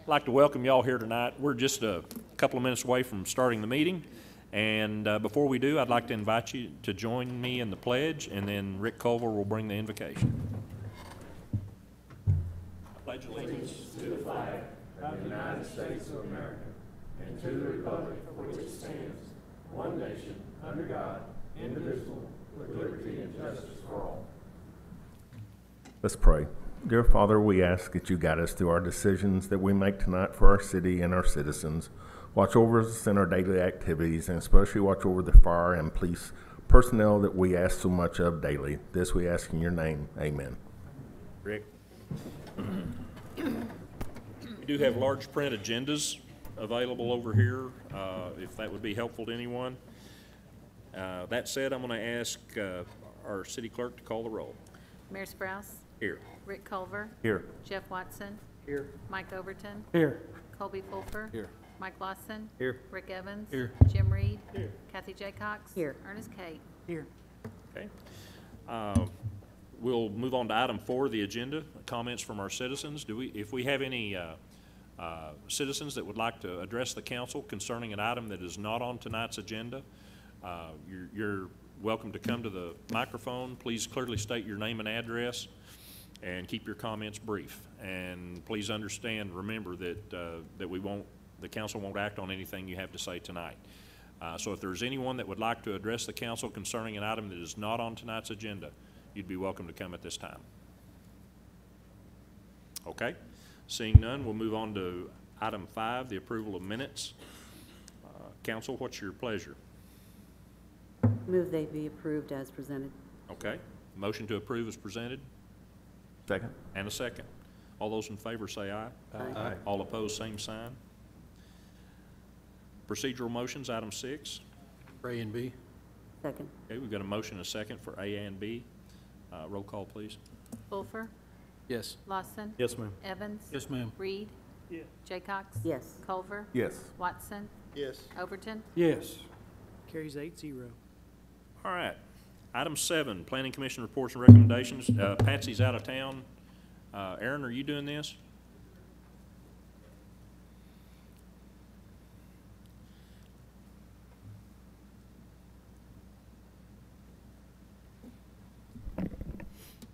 like to welcome y'all here tonight. We're just a couple of minutes away from starting the meeting. And before we do, I'd like to invite you to join me in the pledge, and then Rick Culver will bring the invocation. I pledge allegiance to the flag of the United States of America and to the republic for which it stands, one nation, under God, indivisible, with liberty and justice for all. Let's pray. Dear Father, we ask that you guide us through our decisions that we make tonight for our city and our citizens. Watch over us in our daily activities, and especially watch over the fire and police personnel that we ask so much of daily. This we ask in your name. Amen. Rick. We do have large print agendas available over here, if that would be helpful to anyone. That said, I'm going to ask our city clerk to call the roll. Mayor Sprouse. Here. Rick Culver. Here. Jeff Watson. Here. Mike Overton. Here. Colby Fulfer. Here. Mike Lawson. Here. Rick Evans. Here. Jim Reed. Here. Kathy Jaycox. Here. Ernest Kate. Here. Okay. We'll move on to item 4, the agenda, comments from our citizens. If we have any citizens that would like to address the council concerning an item that is not on tonight's agenda, you're welcome to come to the microphone. Please clearly state your name and address and keep your comments brief. And please understand, remember that the council won't act on anything you have to say tonight. So if there's anyone that would like to address the council concerning an item that is not on tonight's agenda, you'd be welcome to come at this time. Okay, seeing none, we'll move on to item 5, the approval of minutes. Council, what's your pleasure? Move they be approved as presented. Okay, motion to approve is presented. Second. And a second. All those in favor say aye. Aye. All opposed, same sign. Procedural motions, item 6. A and B. Second. Okay, we've got a motion and a second for A and B. Roll call, please. Fulfer. Yes. Lawson. Yes, ma'am. Evans. Yes, ma'am. Reed. Yes. Jaycox. Yes. Culver. Yes. Watson. Yes. Overton. Yes. Carries 8-0. All right. Item 7, Planning Commission reports and recommendations. Patsy's out of town. Aaron, are you doing this?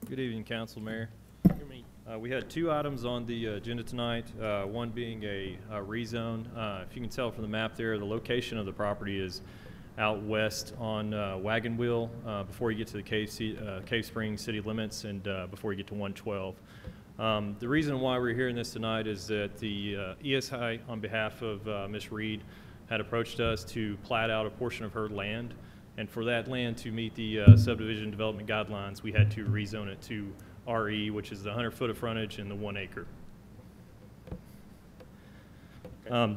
Good evening, Council, Mayor. Hear me. We had 2 items on the agenda tonight, one being a rezone. If you can tell from the map there, the location of the property is out west on Wagon Wheel before you get to the Cave Springs city limits and before you get to 112. The reason why we're hearing this tonight is that the ESI, on behalf of Ms. Reed, had approached us to plat out a portion of her land. And for that land to meet the subdivision development guidelines, we had to rezone it to RE, which is the 100 foot of frontage and the 1 acre.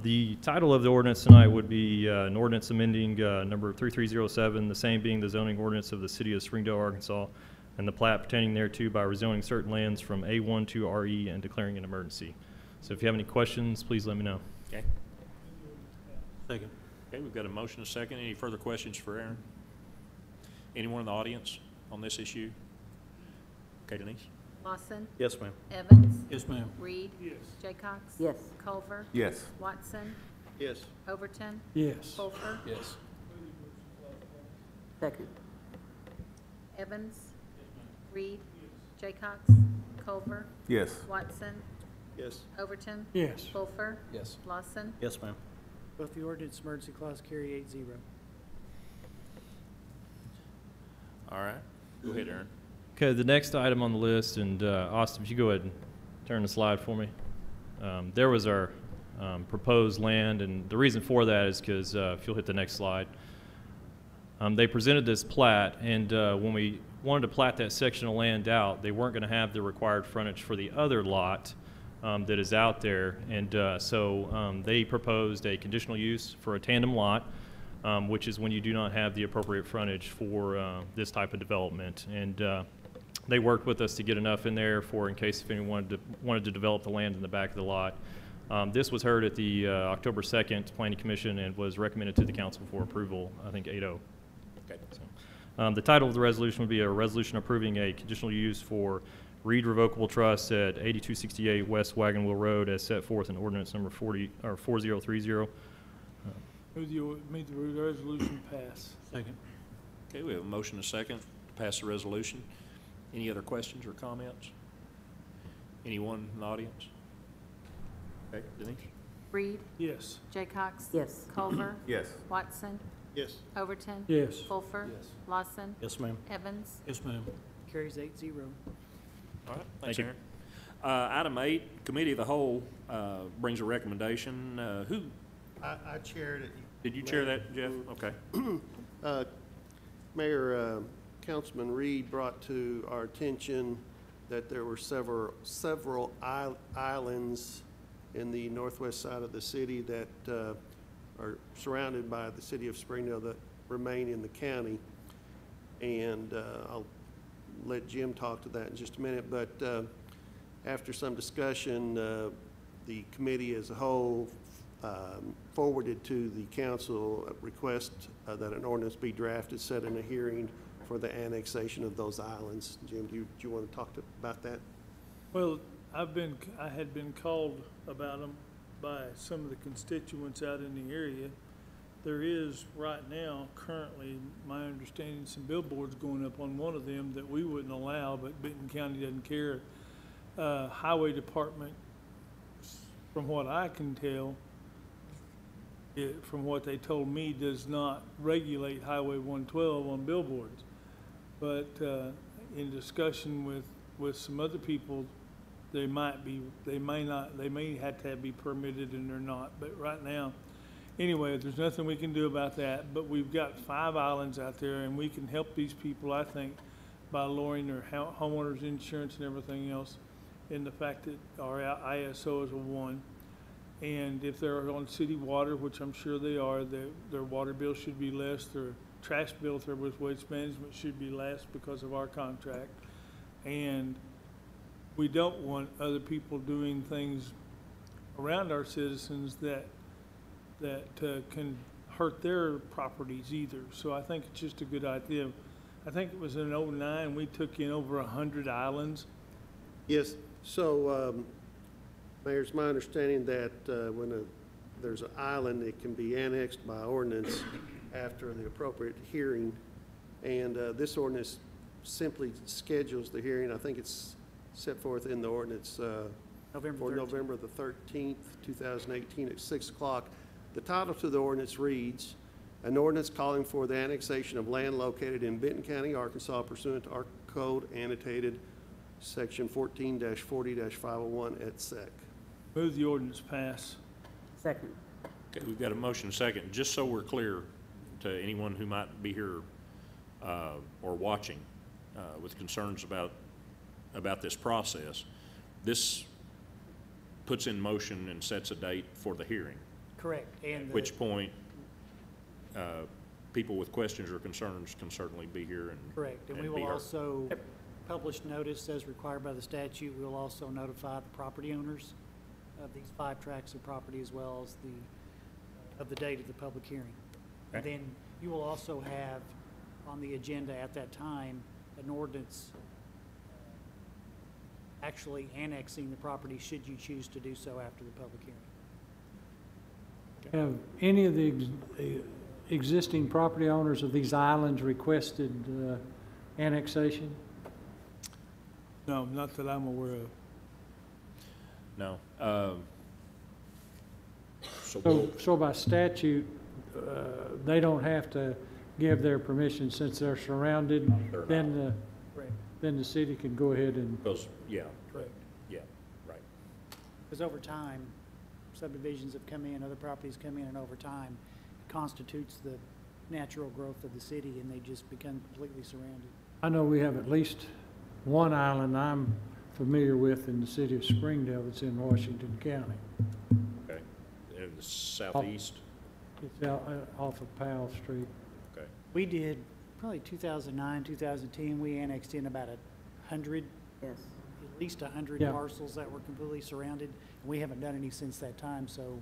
The title of the ordinance tonight would be an ordinance amending number 3307, the same being the zoning ordinance of the city of Springdale, Arkansas, and the plat pertaining thereto by rezoning certain lands from A1 to RE and declaring an emergency. So if you have any questions, please let me know. Okay. Second. Okay, we've got a motion and a second. Any further questions for Aaron? Anyone in the audience on this issue? Okay, Denise? Lawson. Yes, ma'am. Evans. Yes, ma'am. Reed. Yes. Jaycox. Yes. Culver. Yes. Watson. Yes. Overton. Yes. Fulfer. Yes. Second. Evans. Reed. Jaycox. Culver. Yes. Watson. Yes. Overton. Yes. Fulfer. Yes. Lawson. Yes, ma'am. Both the ordinance emergency clause carry 8-0. All right. Go ahead, Aaron. Okay, the next item on the list, and Austin, if you go ahead and turn the slide for me. There was our proposed land, and the reason for that is because, if you'll hit the next slide, they presented this plat, and when we wanted to plat that section of land out, they weren't going to have the required frontage for the other lot that is out there, and so they proposed a conditional use for a tandem lot, which is when you do not have the appropriate frontage for this type of development. And they worked with us to get enough in there for in case if anyone wanted to develop the land in the back of the lot. This was heard at the October 2nd Planning Commission and was recommended to the council for approval, I think 8-0. Okay. So, the title of the resolution would be a resolution approving a conditional use for Reed Revocable Trust at 8268 West Wagon Wheel Road as set forth in ordinance number 4030. Move the resolution pass. Second. Okay, we have a motion and a second to pass the resolution. Any other questions or comments? Anyone in the audience? Okay, Denise? Reed, Yes. Jaycox. Yes. Culver, Yes. Watson, Yes. Overton. Yes. Fulfer. Yes. Lawson, Yes, ma'am. Evans. Yes, ma'am. Carries 8-0. All right, thanks, Thank you. Aaron. Item 8, Committee of the Whole brings a recommendation. Who, I chaired it. did you chair that, Jeff? Okay. Mayor, Councilman Reed brought to our attention that there were several islands in the northwest side of the city that are surrounded by the city of Springdale that remain in the county. And I'll let Jim talk to that in just a minute, but after some discussion, the committee as a whole forwarded to the council a request that an ordinance be drafted, set in a hearing for the annexation of those islands. Jim, do you want to talk about that? Well, I had been called about them by some of the constituents out in the area. There is right now, currently, my understanding, some billboards going up on one of them that we wouldn't allow, but Benton County doesn't care. Highway Department, from what I can tell, from what they told me, does not regulate Highway 112 on billboards. But in discussion with some other people, they may have to be permitted and they're not. But right now, anyway, there's nothing we can do about that. But we've got 5 islands out there, and we can help these people, I think, by lowering their homeowners insurance and everything else, in the fact that our ISO is a 1. And if they're on city water, which I'm sure they are, their water bill should be less. Their trash bill through with waste management should be less because of our contract. And we don't want other people doing things around our citizens that can hurt their properties either. So I think it's just a good idea. I think it was in '09, we took in over 100 islands. Yes, so, Mayor, it's my understanding that when there's an island, it can be annexed by ordinance after the appropriate hearing. And this ordinance simply schedules the hearing. I think it's set forth in the ordinance for November the 13th, 2018 at 6 o'clock. The title to the ordinance reads, "An ordinance calling for the annexation of land located in Benton County, Arkansas pursuant to our code annotated section 14-40-501 et sec." Move the ordinance pass. Second. Okay, we've got a motion and a second. Just so we're clear to anyone who might be here or watching with concerns about this process, this puts in motion and sets a date for the hearing, Correct. And at which point people with questions or concerns can certainly be here and correct. And we be will heard. also publish notice as required by the statute. We'll also notify the property owners of these 5 tracts of property as well as the date of the public hearing. And Okay. then you will also have on the agenda at that time an ordinance actually annexing the property should you choose to do so after the public hearing. Have any of the existing property owners of these islands requested annexation? No, not that I'm aware of. No. So we'll, So by statute, they don't have to give their permission since they're surrounded, They're not. Correct. then the city can go ahead and, because, yeah, Correct. yeah, right. Because over time, subdivisions have come in, other properties come in, and over time, it constitutes the natural growth of the city, and they just become completely surrounded. I know we have at least one island I'm familiar with in the city of Springdale that's in Washington County. Okay. In the southeast, It's out off of Powell Street. okay. We did, probably 2009, 2010, we annexed in about 100, Yes. at least 100 Yeah. parcels that were completely surrounded. And we haven't done any since that time, so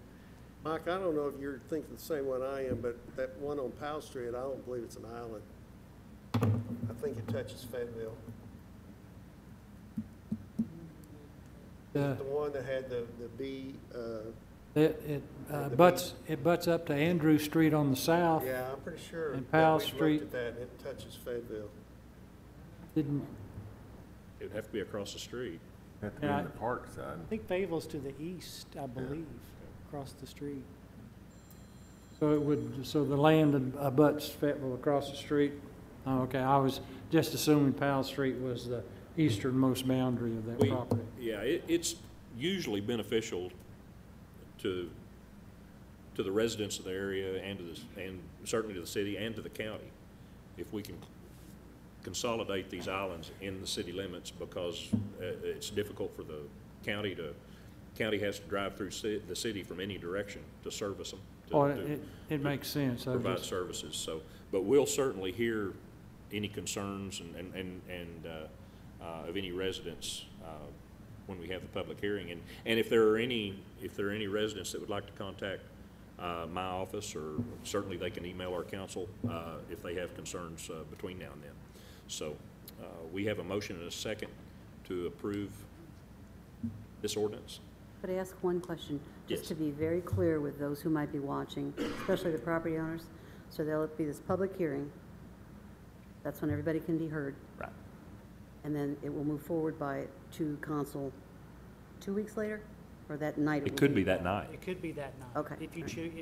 Mike, I don't know if you're thinking the same one I am, but that one on Powell Street, I don't believe it's an island. I think it touches Fayetteville. The one that had the B, It the butts up to Andrew Street on the south. yeah, I'm pretty sure. And that Powell we've looked Street. at that, and it touches Fayetteville. Didn't, It would have to be across the street. Have to be Yeah, in the park side. I think Fayetteville's to the east, I believe, across the street. so it would, so the land abuts Fayetteville across the street? Oh, okay, I was just assuming Powell Street was the easternmost boundary of that We- property. Yeah, it's usually beneficial to the residents of the area and to and certainly to the city and to the county if we can consolidate these islands in the city limits, because it's difficult for the county has to drive through the city from any direction to service them, Oh, to it makes sense. I provide just, services. So, but we'll certainly hear any concerns and of any residents when we have the public hearing. And if there are any residents that would like to contact my office, or certainly they can email our council if they have concerns between now and then. So we have a motion and a second to approve this ordinance. Could I ask one question? Yes. Just to be very clear with those who might be watching, especially the property owners. So there'll be this public hearing. That's when everybody can be heard. Right. And then it will move forward to council 2 weeks later? Or that night? It will could be that night. It could be that night. Okay. If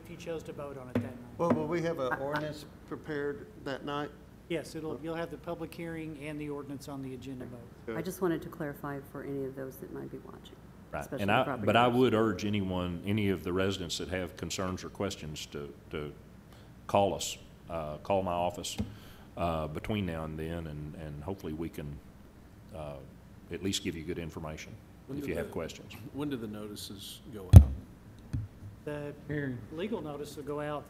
you chose to vote on it that night. Well, will we have an ordinance prepared that night? Yes, you'll have the public hearing and the ordinance on the agenda vote. I just wanted to clarify for any of those that might be watching. Right, especially and the property but I owners. would urge any of the residents that have concerns or questions to call us, call my office between now and then, and hopefully we can at least give you good information if you have questions. When do the notices go out? The hearing. legal notice will go out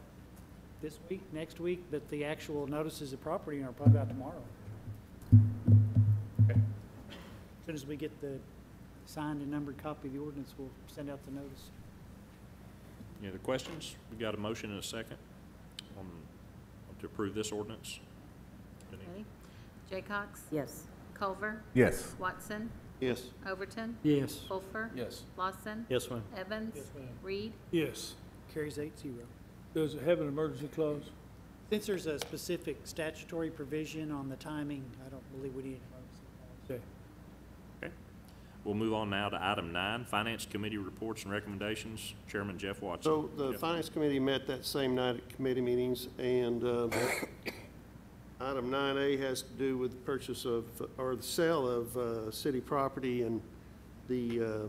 this week, next week, but the actual notices of property are probably out tomorrow. Okay. As soon as we get the signed and numbered copy of the ordinance, we'll send out the notice. Any other questions? We got a motion and a second to approve this ordinance. Ready? Jaycox? Yes. Culver? Yes. Watson? Yes. Overton? Yes. Wolfer? Yes. Lawson? Yes, ma'am. Evans? Yes, ma'am. Reed? Yes. Carries 8-0. Does it have an emergency clause? Since there's a specific statutory provision on the timing, I don't believe we need an emergency clause. Okay. Okay. We'll move on now to item 9, Finance Committee reports and recommendations. Chairman Jeff Watson. So the Jeff. Finance Committee met that same night at committee meetings, and item 9A has to do with the purchase of, or the sale of city property, and the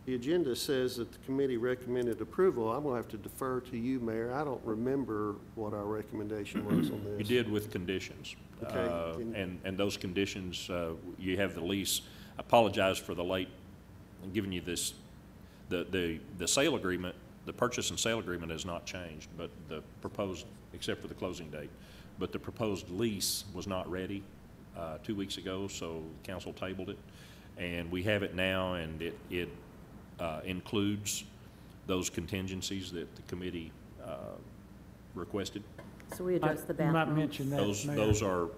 agenda says that the committee recommended approval. I'm going to have to defer to you, Mayor. I don't remember what our recommendation was on this. You did with conditions. Okay. And those conditions, you have the lease. I apologize for the late giving you this. The sale agreement, the purchase and sale agreement has not changed, but the proposed, except for the closing date, but the proposed lease was not ready 2 weeks ago, so council tabled it. And we have it now, and it includes those contingencies that the committee requested. So we addressed the You might bathrooms. mention that, Mayor. Those are,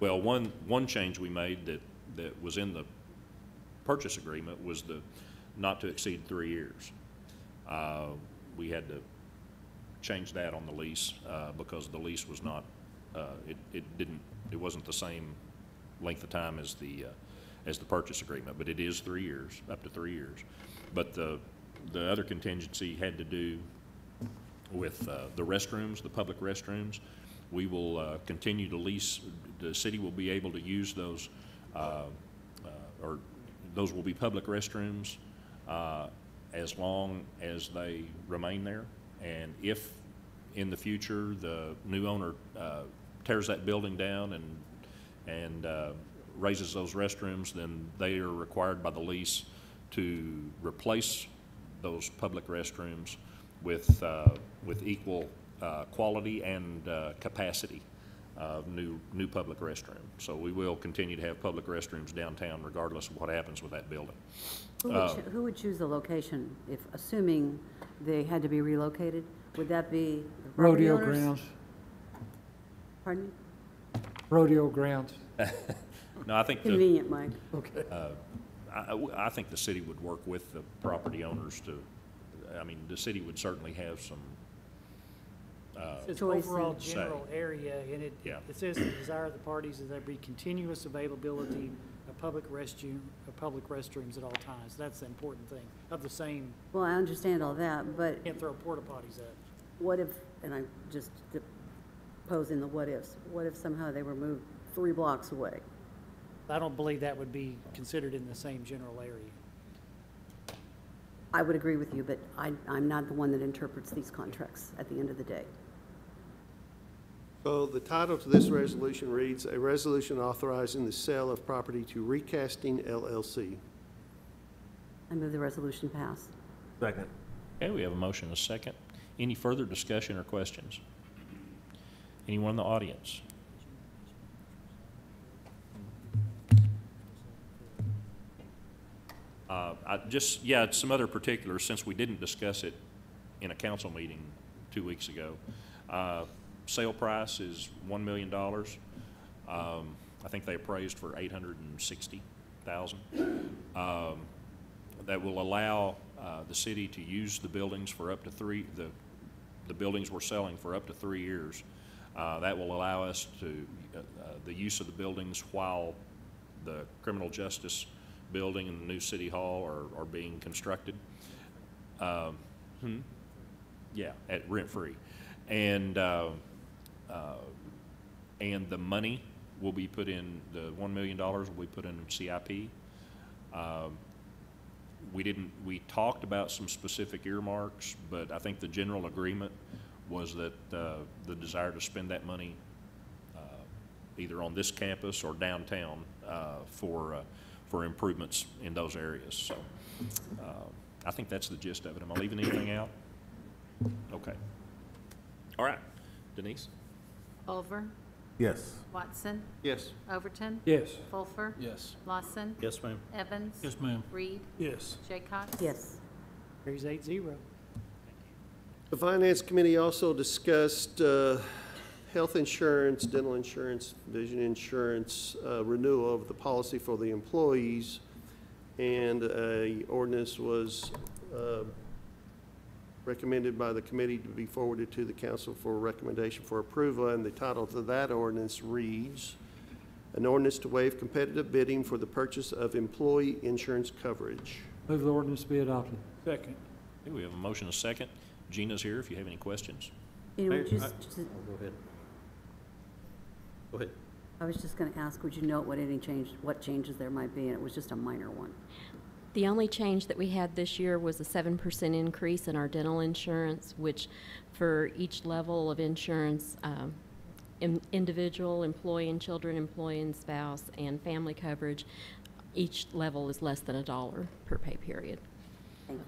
well, one change we made that was in the purchase agreement was the not to exceed 3 years. We had to change that on the lease because the lease was not, it wasn't the same length of time as the purchase agreement, but it is 3 years, up to 3 years. But the other contingency had to do with the restrooms, the public restrooms. We will continue to lease, the city will be able to use those, or those will be public restrooms as long as they remain there. And if in the future the new owner tears that building down and raises those restrooms, then they are required by the lease to replace those public restrooms with equal quality and capacity of new public restroom. So we will continue to have public restrooms downtown regardless of what happens with that building. Who would choose the location if, assuming they had to be relocated? Would that be the property Rodeo owners? grounds, Pardon me? rodeo grounds. No, I think the, Convenient, Mike. I think the city would work with the property owners to, I mean, the city would certainly have some, It's Choice overall and- general area, and it Yeah. says the desire of the parties is there be continuous availability of public restrooms at all times. That's the important thing, of the same, Well, I understand all that, but can't throw porta potties up. what if, and I'm just posing the what ifs, what if somehow they were moved 3 blocks away? I don't believe that would be considered in the same general area. I would agree with you, but I'm not the one that interprets these contracts at the end of the day. So the title to this resolution reads, "A resolution authorizing the sale of property to Recasting LLC." I move the resolution pass. Second. okay, we have a motion and a second. Any further discussion or questions? Anyone in the audience? Some other particulars, since we didn't discuss it in a council meeting 2 weeks ago. Sale price is $1 million. I think they appraised for $860,000. That will allow the city to use the buildings for up to the buildings we're selling for up to 3 years. That will allow us to, the use of the buildings while the criminal justice building and the new city hall are being constructed. Yeah, at rent-free. And the money will be put in, the $1 million will be put in CIP. We talked about some specific earmarks, but I think the general agreement was that the desire to spend that money either on this campus or downtown for improvements in those areas. So I think that's the gist of it. Am I leaving anything out? Okay. All right. Denise? Culver, Yes. Watson, Yes. Overton, Yes. Fulfer, Yes. Lawson, Yes, ma'am. Evans, Yes, ma'am. Reed, Yes. Jaycox. Yes. Carries 8-0. The Finance Committee also discussed health insurance, dental insurance, vision insurance, renewal of the policy for the employees, and a ordinance was recommended by the committee to be forwarded to the council for recommendation for approval, and the title to that ordinance reads, "An ordinance to waive competitive bidding for the purchase of employee insurance coverage." Move the ordinance be adopted. Second. Okay, we have a motion and a second. Gina's here if you have any questions. You know, Mayor, just, Go ahead. Go ahead. I was just going to ask, would you note what changes there might be? And it was just a minor one. The only change that we had this year was a 7% increase in our dental insurance, which for each level of insurance, individual, employee and children, employee and spouse, and family coverage, each level is less than $1 per pay period. Thank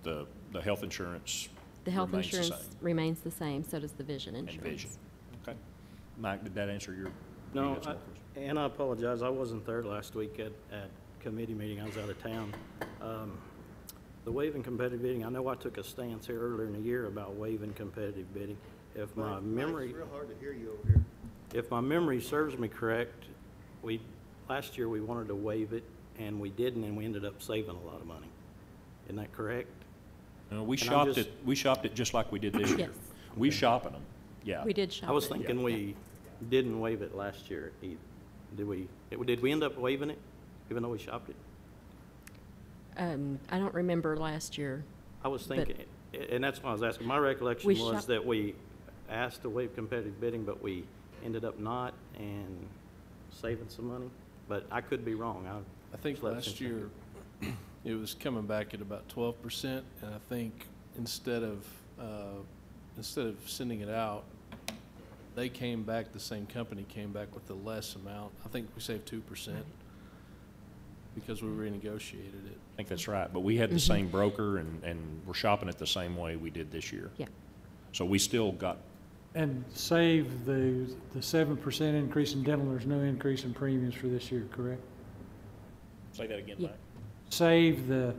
you. The health insurance The health remains the insurance same, remains the same, so does the vision and insurance. vision. Okay. Mike, did that answer your? No, you had some more questions? and I apologize, I wasn't there last week at committee meeting, I was out of town. The waiving competitive bidding, I know I took a stance here earlier in the year about waiving competitive bidding. If my memory, It's real hard to hear you over here. if my memory serves me correct, last year we wanted to waive it, and we didn't, and we ended up saving a lot of money. Isn't that correct? No, we And I'm shopped just- it, we shopped it just like we did this year. Yes. We shopping them, yeah. We did shop I was it. thinking we didn't waive it last year either. Did we end up waiving it, even though we shopped it? I don't remember last year. I was But- thinking, and that's why I was asking, my recollection We was shop- that we asked to waive competitive bidding, but we ended up not and saving some money, but I could be wrong. I think Slept last since year, it was coming back at about 12%, and I think instead of sending it out, they came back, the same company came back with a less amount. I think we saved 2% because we renegotiated it. I think that's right, but we had the same broker and we're shopping it the same way we did this year. Yeah. So we still got, And save the 7% increase in dental, there's no increase in premiums for this year, correct? say that again, Yeah. Mike? Save the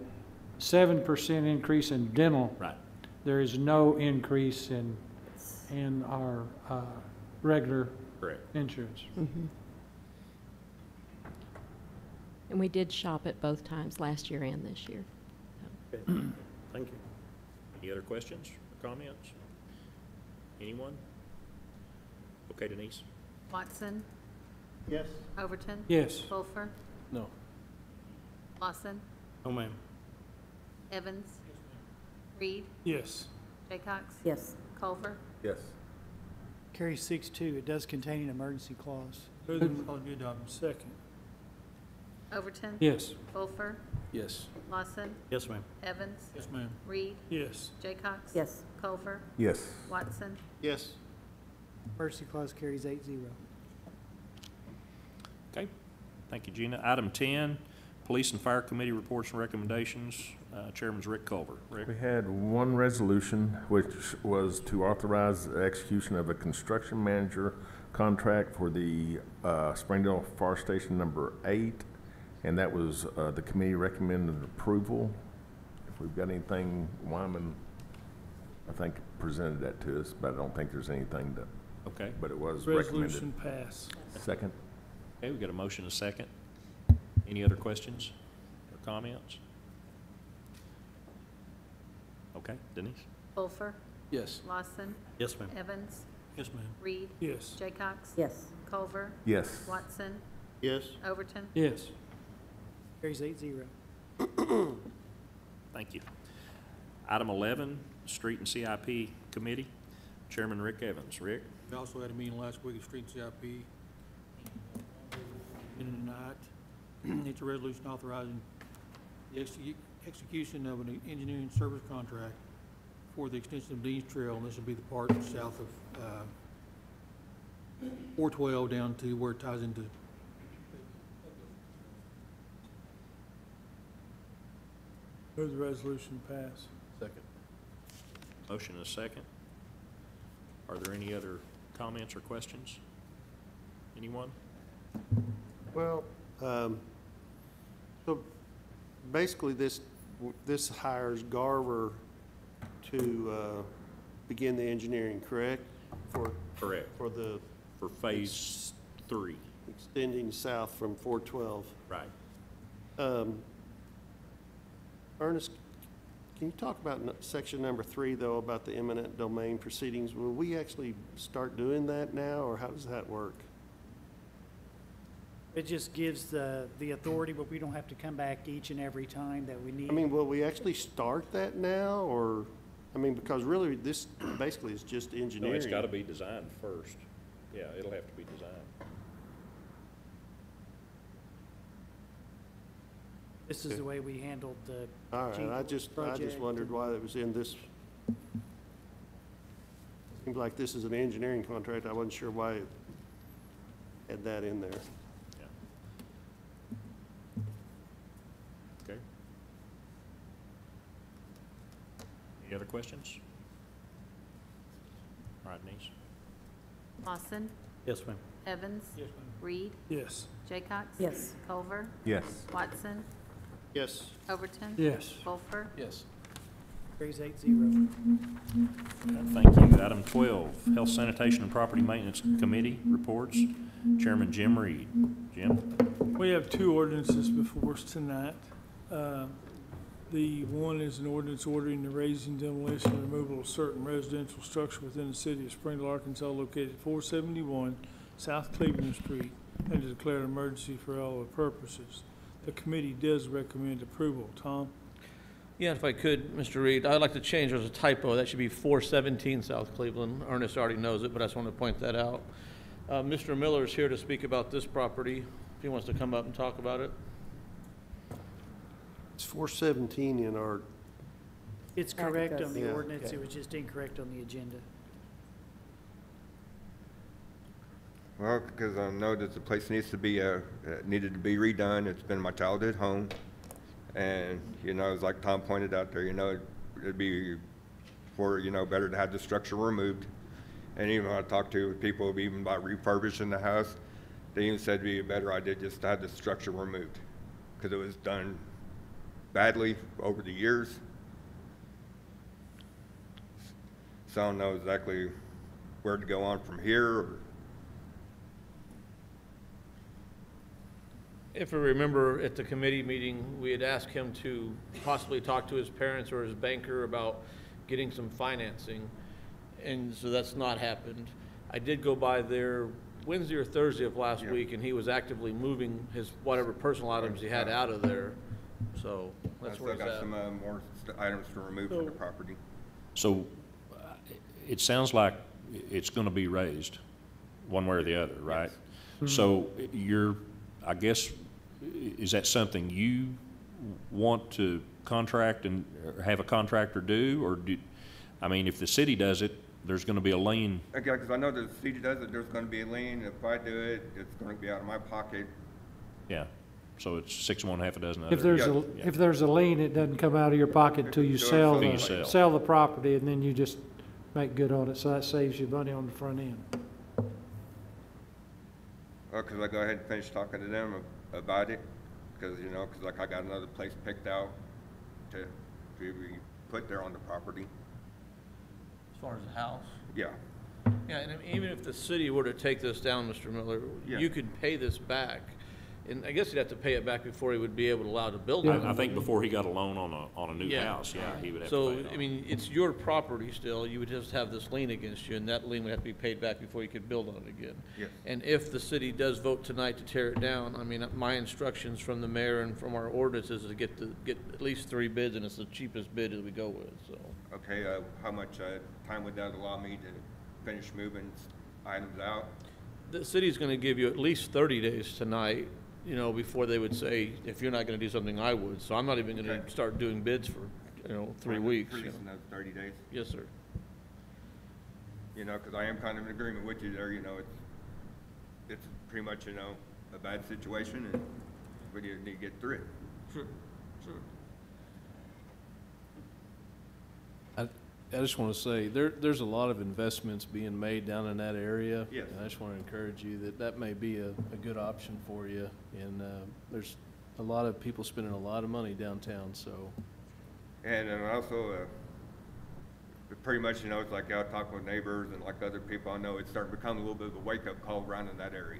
7% increase in dental, Right. there is no increase in our regular Correct. insurance. And we did shop it both times, last year and this year. Okay, thank you. Any other questions or comments? Anyone? Okay, Denise? Watson, Yes. Overton. Yes. Wolfer, No. Lawson, No, ma'am. Evans, Reed, Yes. Jaycox. Yes. Culver, Yes. Carries 6-2. It does contain an emergency clause. Move the clause be adopted. Second. Overton. Yes. Wolfer, Yes. Lawson, Yes, ma'am. Evans, Yes, ma'am. Reed, Yes. Jaycox. Yes. Culver, Yes. Watson. Yes. Emergency clause carries 8-0. Okay, thank you, Gina. Item 10, Police and Fire Committee reports and recommendations. Chairman's Rick Culver. Rick? We had one resolution, which was to authorize the execution of a construction manager contract for the Springdale Fire Station number 8, and that was, the committee recommended approval. If we've got anything, Wyman, I think, presented that to us, but I don't think there's anything to, Okay, but it was Resolution recommended. pass. Second? okay, we got a motion and a second. Any other questions or comments? Okay, Denise? Wolfer, Yes. Lawson, Yes, ma'am. Evans, Yes, ma'am. Reed, Yes. Jaycox. Yes. Culver, Yes. Watson, Yes. Overton. Yes. Carries 8-0. Thank you. Item 11, Street and CIP Committee. Chairman Rick Evans. Rick? We also had a meeting last week at Street and CIP. And tonight, it's a resolution authorizing the execution of an engineering service contract for the extension of Dean's Trail, and this will be the part south of 412 down to where it ties into. Move the resolution pass. Second. Motion and a second. Are there any other comments or questions? Anyone? Well, so basically this hires Garver to begin the engineering, correct? Correct. For the For Phase 3. extending south from 412. Right. Ernest, can you talk about section number 3, though, about the eminent domain proceedings? Will we actually start doing that now, or how does that work? It just gives the authority, but we don't have to come back each and every time that we need. I mean, will we actually start that now, or, I mean, because really, this basically is just No, engineering. it's got to be designed first. Yeah, it'll have to be designed. This is the way we handled the All right, I just project wondered and- why it was in this. Seems like this is an engineering contract. I wasn't sure why it had that in there. Yeah. Okay. Any other questions? All right, Denise? Lawson, Yes, ma'am. Evans, Yes, ma'am. Reed, Yes. Jaycox. Yes. Culver, Yes. Watson, Yes. Overton. Yes. Wolfer, Yes. carries 8-0. Thank you. Item 12, Health, Sanitation, and Property Maintenance Committee reports. Chairman Jim Reed. Jim? We have two ordinances before us tonight. The one is an ordinance ordering the raising, demolition, and removal of certain residential structure within the city of Springdale, Arkansas, located at 471 South Cleveland Street, and to declare an emergency for all other purposes. The committee does recommend approval. Tom? Yeah, if I could, Mr. Reed, I'd like to change, there's a typo, that should be 417 South Cleveland. Ernest already knows it, but I just want to point that out. Mr. Miller is here to speak about this property, if he wants to come up and talk about it. It's 417 in our, It's correct on does. the Yeah, ordinance, okay. it was just incorrect on the agenda. Well, because I know that the place needs to be, needed to be redone. It's been my childhood home. And, you know, it's like Tom pointed out there, you know, it'd be for, you know, better to have the structure removed. And even when I talked to people even about refurbishing the house, they even said it'd be a better idea just to have the structure removed. Because it was done badly over the years. So I don't know exactly where to go on from here, or If you remember at the committee meeting, we had asked him to possibly talk to his parents or his banker about getting some financing, and so that's not happened. I did go by there Wednesday or Thursday of last week, and he was actively moving his whatever personal items he had out of there, so that's where I he's still got at. some more items to remove from the property. So it sounds like it's going to be raised one way or the other, right? So I guess, is that something you want to contract and or have a contractor do, or I mean, if the city does it, there's going to be a lien. Okay, because I know the city does it, there's going to be a lien. If I do it, it's going to be out of my pocket. Yeah, so it's 6 of one, half a dozen If other. there's if there's a lien, it doesn't come out of your pocket until you sell Till you the, sell. sell the property, and then you just make good on it, so that saves you money on the front end. Because I go ahead and finish talking to them about it, because, you know, because like I got another place picked out to be put there on the property. As far as the house? Yeah. Yeah, and even if the city were to take this down, Mr. Miller, Yeah. you could pay this back. And I guess he'd have to pay it back before he would be able to allow to build I it. think before he got a loan on a new Yeah. house, he would have to So, pay it off. I mean, it's your property still, you would just have this lien against you, and that lien would have to be paid back before you could build on it again. Yes. And if the city does vote tonight to tear it down, I mean, my instructions from the mayor and from our ordinances is to get at least 3 bids, and it's the cheapest bid that we go with, so. Okay, how much time would that allow me to finish moving items out? The city's gonna give you at least 30 days tonight, you know, before they would say, if you're not gonna do something, I would. So I'm not even gonna Okay. start doing bids for, 3 weeks. you know. Releasing those 30 days? Yes, sir. You know, because I am kind of in agreement with you there, you know, it's pretty much, you know, a bad situation, and we need to get through it. Sure, sure. I just want to say, there's a lot of investments being made down in that area. Yes. And I just want to encourage you that may be a good option for you. And there's a lot of people spending a lot of money downtown, so. And also, pretty much, you know, it's like out talking with neighbors and like other people I know, it's starting to become a little bit of a wake-up call around in that area.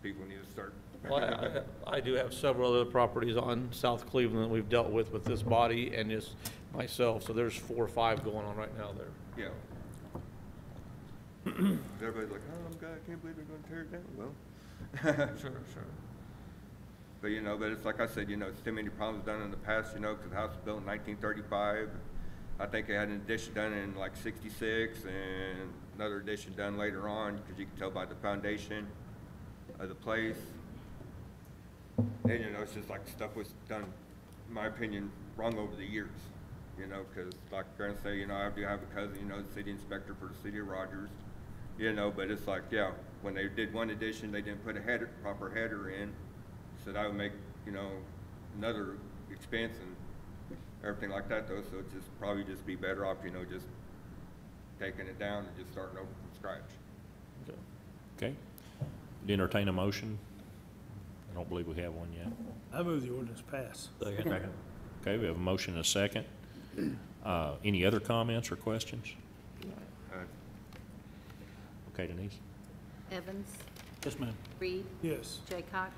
People need to start. Well, I do have several other properties on South Cleveland that we've dealt with this body and just myself, so there's 4 or 5 going on right now there. Yeah. Everybody's like, oh, God, I can't believe they're gonna tear it down. Well. Sure. But, you know, but it's like I said, you know, it's too many problems done in the past, you know, because the house was built in 1935. I think they had an addition done in like 66 and another addition done later on, because you can tell by the foundation of the place. And, you know, it's just like stuff was done, in my opinion, wrong over the years, you know, because like I'm going to say, you know, I do have a cousin, you know, the city inspector for the city of Rogers, you know, but it's like, yeah, when they did one addition, they didn't put a proper header in, so that would make, you know, another expense and everything like that though, so it's just probably just be better off, you know, just taking it down and just starting over from scratch. Okay. Entertain a motion? I don't believe we have one yet. I move the ordinance pass. Okay, we have a motion and a second. Any other comments or questions? Okay, Denise? Evans, Yes, ma'am. Reed, Yes. Jaycox,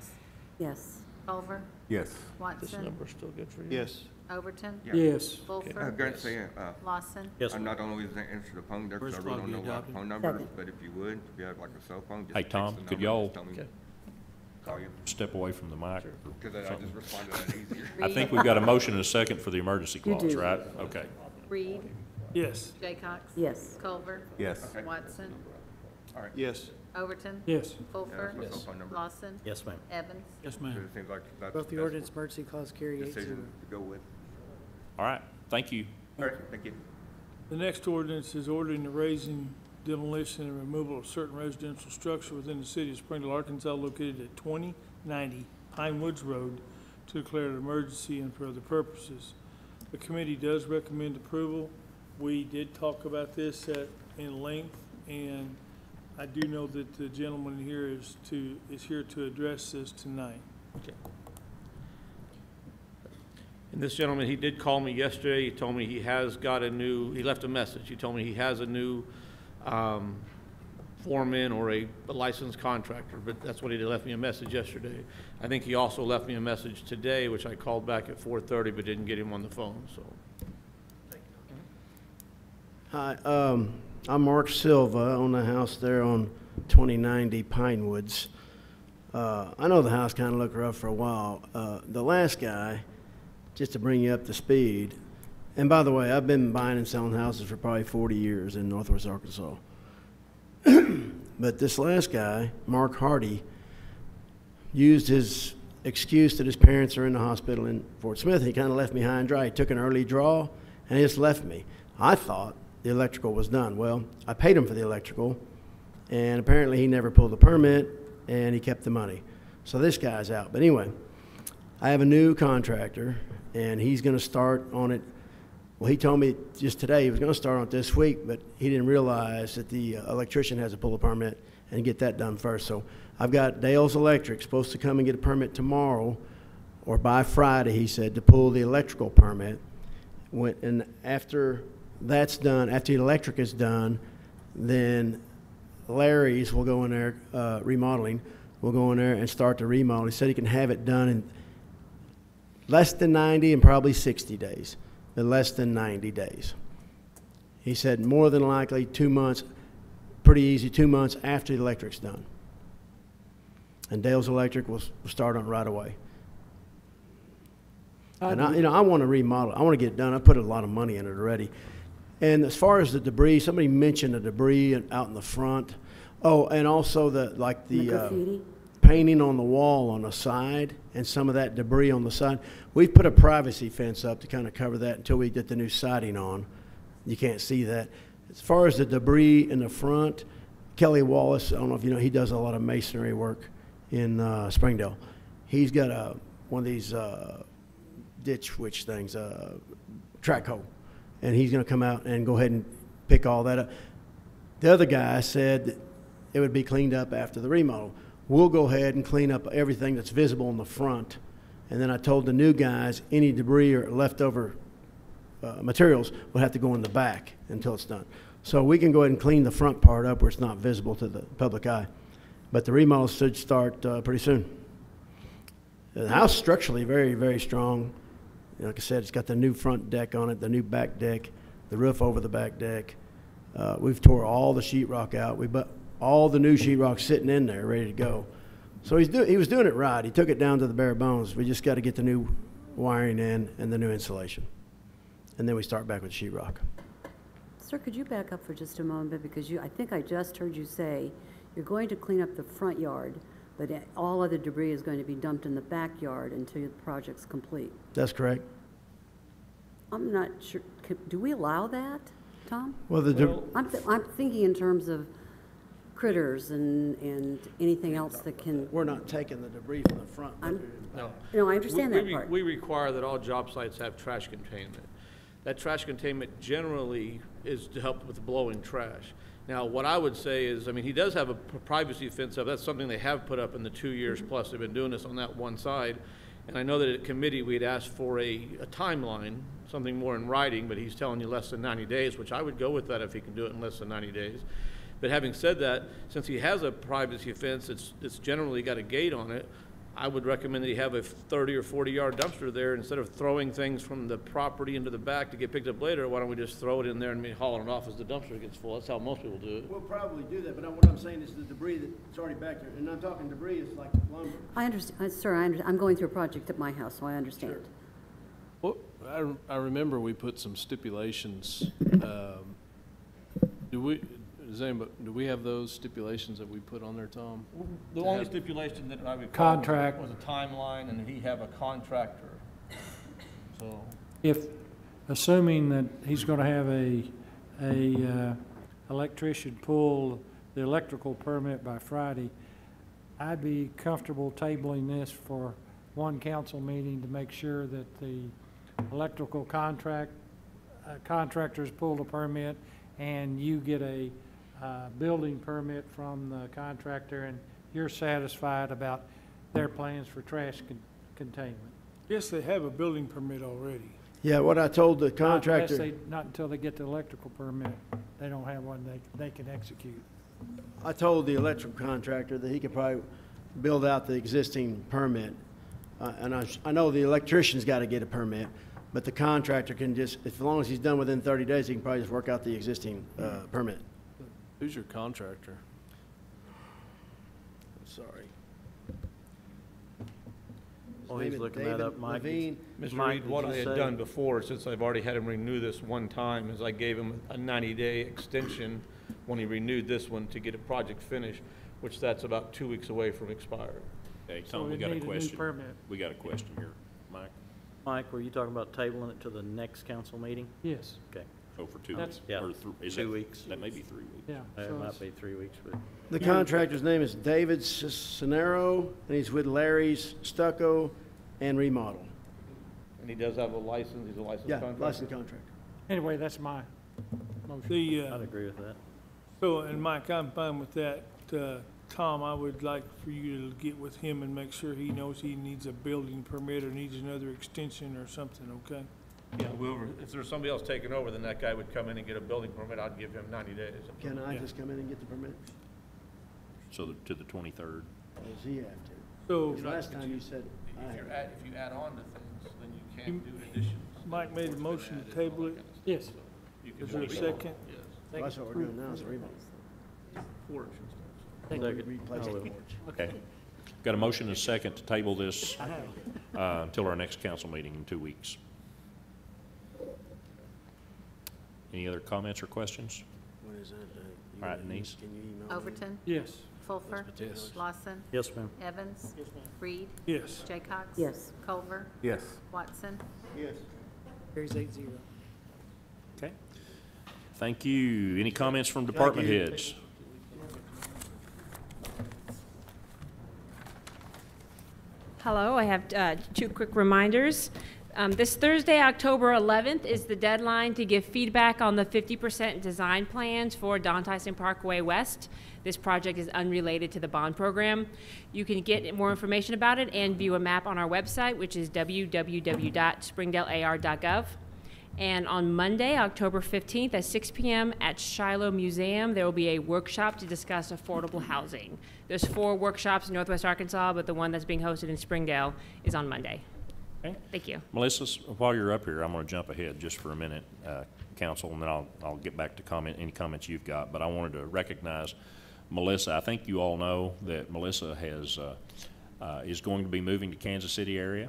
Yes. Culver, Yes. This Watson, number's still good for you? Yes. Overton, Yeah. Yes. I'm Fulfer, going to say, Lawson, Yes, I'm sir. not always answer the phone there, because I First really call don't know to be a lot of adopted. phone numbers, Second. but if you would, if you have like a cell phone, just Hey, text Tom, the could number, y'all- just tell me Okay. to call you, Step away from the mic. because I just responded to that easier. I think we've got a motion and a second for the emergency You clause, do. right? Okay. Reed, Yes. Jaycox, Yes. Culver, Yes. Watson, Yes. Overton, Yes. Fulfer, Yeah, that's my cell phone number. Lawson, Yes, ma'am. Evans. Yes, So ma'am. it seems like that's Both the the ordinance emergency clause carry best 8-0. decision to go with. All right, thank you. All right, thank you. The next ordinance is ordering the raising, demolition, and removal of certain residential structure within the city of Springdale, Arkansas, located at 2090 Pine Woods Road, to declare an emergency and for other purposes. The committee does recommend approval. We did talk about this in length, and I do know that the gentleman here is here to address this tonight. And this gentleman, he did call me yesterday. He told me he left a message. He told me he has a new foreman or a licensed contractor, but that's what he left me a message yesterday. I think he also left me a message today, which I called back at 4:30 but didn't get him on the phone, so. Hi, I'm Mark Silva. I own a house there on 2090 Pinewoods. I know the house kind of looked rough for a while. The last guy, just to bring you up to speed, and by the way, I've been buying and selling houses for probably 40 years in Northwest Arkansas. But this last guy, Mark Hardy, used his excuse that his parents are in the hospital in Fort Smith. He kind of left me high and dry. He took an early draw and he just left me. I thought the electrical was done. Well, I paid him for the electrical, and apparently he never pulled the permit and he kept the money. So this guy's out. But anyway, I have a new contractor and he's going to start on it. Well, he told me just today he was going to start on it this week, but he didn't realize that the electrician has to pull a permit and get that done first. So I've got Dale's Electric supposed to come and get a permit tomorrow or by Friday, he said, to pull the electrical permit. And after that's done, after the electric is done, then Larry's will go in there, remodeling, will go in there and start the remodel. He said he can have it done in less than 90 and probably 60 days. Less than 90 days. He said more than likely 2 months, pretty easy, 2 months after the electric's done. And Dale's Electric will start on it right away. And I want to remodel. I want to get it done. I put a lot of money in it already. And as far as the debris, somebody mentioned the debris out in the front. Oh, and also the graffiti? Painting on the wall on the side and some of that debris on the side. We've put a privacy fence up to kind of cover that until we get the new siding on. You can't see that. As far as the debris in the front, Kelly Wallace, I don't know if you know, he does a lot of masonry work in Springdale. He's got one of these ditch witch things, track hoe, and he's going to come out and go ahead and pick all that up. The other guy said that it would be cleaned up after the remodel. We'll go ahead and clean up everything that's visible in the front. And then I told the new guys any debris or leftover materials will have to go in the back until it's done. So we can go ahead and clean the front part up where it's not visible to the public eye. But the remodel should start pretty soon. The house structurally very, very strong. Like I said, it's got the new front deck on it, the new back deck, the roof over the back deck. We've tore all the sheetrock out. We put all the new sheetrock sitting in there, ready to go. So he was doing it right. He took it down to the bare bones. We just got to get the new wiring in and the new insulation. And then we start back with sheetrock. Sir, could you back up for just a moment? Because I think I just heard you say you're going to clean up the front yard, but all other debris is going to be dumped in the backyard until the project's complete. That's correct. I'm not sure. Do we allow that, Tom? Well, I'm thinking in terms of critters and anything else that can. We're not taking the debris from the front. No, I understand that part. We require that all job sites have trash containment. That trash containment generally is to help with blowing trash. Now, what I would say is, I mean, he does have a privacy fence up. That's something they have put up in the 2 years plus they've been doing this on that one side. And I know that at committee we'd asked for a timeline, something more in writing, but he's telling you less than 90 days, which I would go with that if he can do it in less than 90 days. But having said that, since he has a privacy fence it's generally got a gate on it, I would recommend that he have a 30 or 40 yard dumpster there. Instead of throwing things from the property into the back to get picked up later, why don't we just throw it in there and haul it off as the dumpster gets full? That's how most people do it. We'll probably do that, but what I'm saying is the debris that's already back there, and I'm talking debris is like lumber. I understand, sir, I'm going through a project at my house, so I understand. Well, I remember we put some stipulations. Do we have those stipulations that we put on there, Tom? The only stipulation that I recall Contract. was a timeline and that he have a contractor. So If, assuming that he's going to have a electrician pull the electrical permit by Friday, I'd be comfortable tabling this for one council meeting to make sure that the electrical contractors pull the permit and you get a building permit from the contractor and you're satisfied about their plans for trash containment. Yes, they have a building permit already. Yeah, what I told the contractor. Not until they get the electrical permit. They don't have one they can execute. I told the electrical contractor that he could probably build out the existing permit. And I know the electrician's got to get a permit, but the contractor can just, as long as he's done within 30 days, he can probably just work out the existing permit. Who's your contractor? Sorry. Well, he's looking that up, Mike. Levine. Mr. Mike, Reed, what did I you had say- done before, since I've already had him renew this one time, is I gave him a 90-day extension when he renewed this one to get a project finished, which that's about 2 weeks away from expiring. Okay, So Tom, we we got a need a new question. permit. We got a question here. Mike? Mike, were you talking about tabling it to the next council meeting? Yes, Okay. Oh, for 2 That's- weeks? Yeah, Or is 2 that- weeks. That may be 3 weeks. yeah. It so might it's- be 3 weeks, but The contractor's name is David Cisnero, and he's with Larry's Stucco and Remodel. And he does have a license, he's a licensed Yeah, contractor? licensed contractor. Anyway, that's my motion. I'd agree with that. So, and Mike, I'm fine with that. Tom, I would like for you to get with him and make sure he knows he needs a building permit or needs another extension or something, okay? Yeah, whoever, if there's somebody else taking over, then that guy would come in and get a building permit, I'd give him 90 days. Can I Yeah. just come in and get the permit? So to the 23rd? Or does he have to? So, Because last time you said I had to. If you add on to things, then you can't do additions. Mike made a motion to table it. Yes. Is there a second? Well, that's what we're doing now, is a remodel. Second. Replace I the will. porch. Okay. Got a motion and a second to table this until our next council meeting in 2 weeks. Any other comments or questions? What is that? All right, Denise. Can you email me? Overton, Yes. Fulfer, Yes. Lawson, Yes, ma'am. Evans, Reed, Yes. Jaycox. Yes. Culver, Yes. Watson. Yes. Carries 8-0. Okay. Thank you. Any comments from department heads? Hello, I have two quick reminders. This Thursday, October 11th, is the deadline to give feedback on the 50% design plans for Don Tyson Parkway West. This project is unrelated to the bond program. You can get more information about it and view a map on our website, which is www.springdalear.gov. And on Monday, October 15th at 6 p.m. at Shiloh Museum, there will be a workshop to discuss affordable housing. There's 4 workshops in Northwest Arkansas, but the one that's being hosted in Springdale is on Monday. Okay. Thank you. Melissa, while you're up here, I'm going to jump ahead just for a minute, council, and then I'll get back to any comments you've got. But I wanted to recognize Melissa. I think you all know that Melissa is going to be moving to Kansas City area,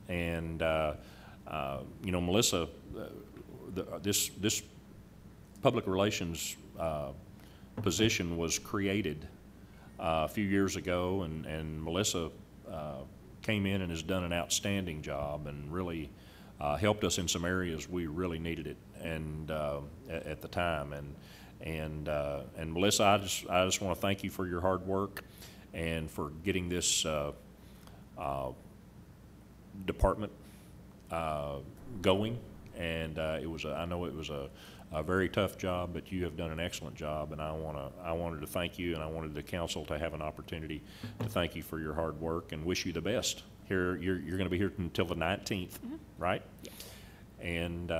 and you know, Melissa, this public relations position was created a few years ago, and Melissa came in and has done an outstanding job and really helped us in some areas we really needed it and at the time. And Melissa, I just want to thank you for your hard work and for getting this department going. And I know it was a very tough job, but you have done an excellent job, and I wanted to thank you, and I wanted the council to have an opportunity to thank you for your hard work and wish you the best. Here, you're going to be here until the 19th, right? Yes. And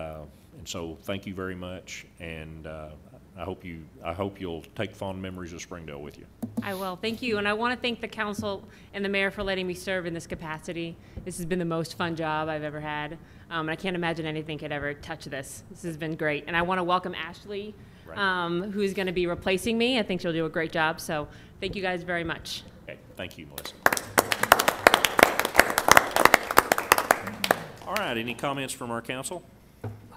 so thank you very much, and I hope you'll take fond memories of Springdale with you. I will. Thank you. And I want to thank the council and the mayor for letting me serve in this capacity. This has been the most fun job I've ever had. And I can't imagine anything could ever touch this. This has been great. And I want to welcome Ashley, who's going to be replacing me. I think she'll do a great job. So thank you guys very much. Okay, thank you, Melissa. All right, any comments from our council?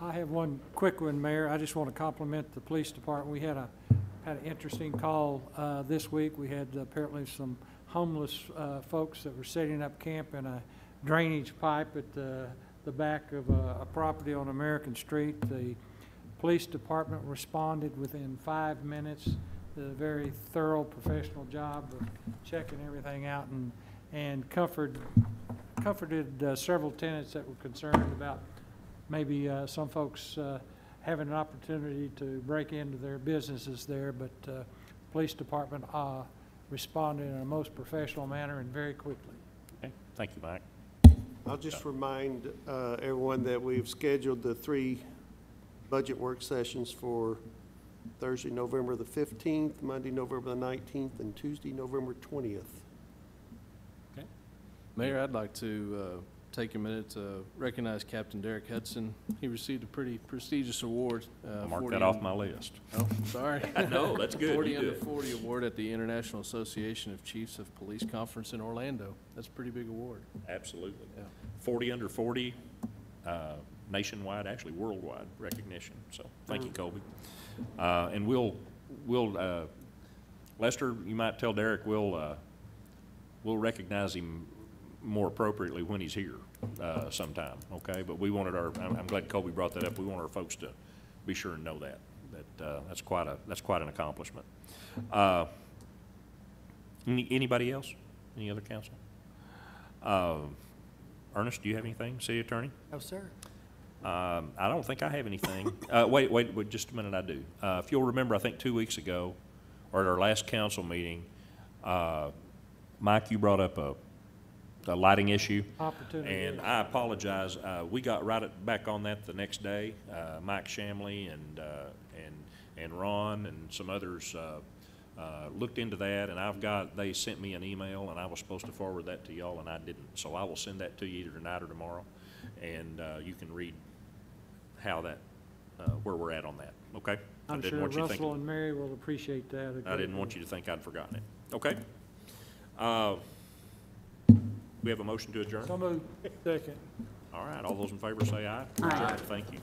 I have one quick one, Mayor. I just want to compliment the police department. We had an interesting call this week. We had apparently some homeless folks that were setting up camp in a drainage pipe at the back of a property on American Street. The police department responded within 5 minutes. Did a very thorough professional job of checking everything out and comforted several tenants that were concerned about maybe some folks having an opportunity to break into their businesses there, but police department responded in a most professional manner and very quickly. Okay, thank you, Mike. I'll just remind everyone that we've scheduled the 3 budget work sessions for Thursday, November the 15th, Monday, November the 19th, and Tuesday, November 20th. Mayor, I'd like to take a minute to recognize Captain Derek Hudson. He received a pretty prestigious award. Mark 40 that off my list. Oh, sorry. No, that's good. 40 You under did. 40 award at the International Association of Chiefs of Police Conference in Orlando. That's a pretty big award. Absolutely. Yeah. 40 under 40, nationwide, actually worldwide recognition. So thank you, Colby. And we'll Lester, you might tell Derek we'll recognize him more appropriately when he's here sometime, okay? But we wanted I'm glad Colby brought that up. We want our folks to be sure and know that that's quite an accomplishment. Anybody else? Any other council? Ernest, do you have anything, city attorney? No, sir. I don't think I have anything. Wait, just a minute, I do. If you'll remember, I think 2 weeks ago, or at our last council meeting, Mike, you brought up a lighting issue. Opportunity. And I apologize. We got back on that the next day. Mike Shamley and Ron and some others looked into that, and they sent me an email, and I was supposed to forward that to y'all, and I didn't. So I will send that to you either tonight or tomorrow, and you can read how where we're at on that, okay? I'm sure Russell and Mary will appreciate that. I didn't want you to think I'd forgotten it. Okay? We have a motion to adjourn? So moved. Second. All right, all those in favor say aye. Aye. Thank you.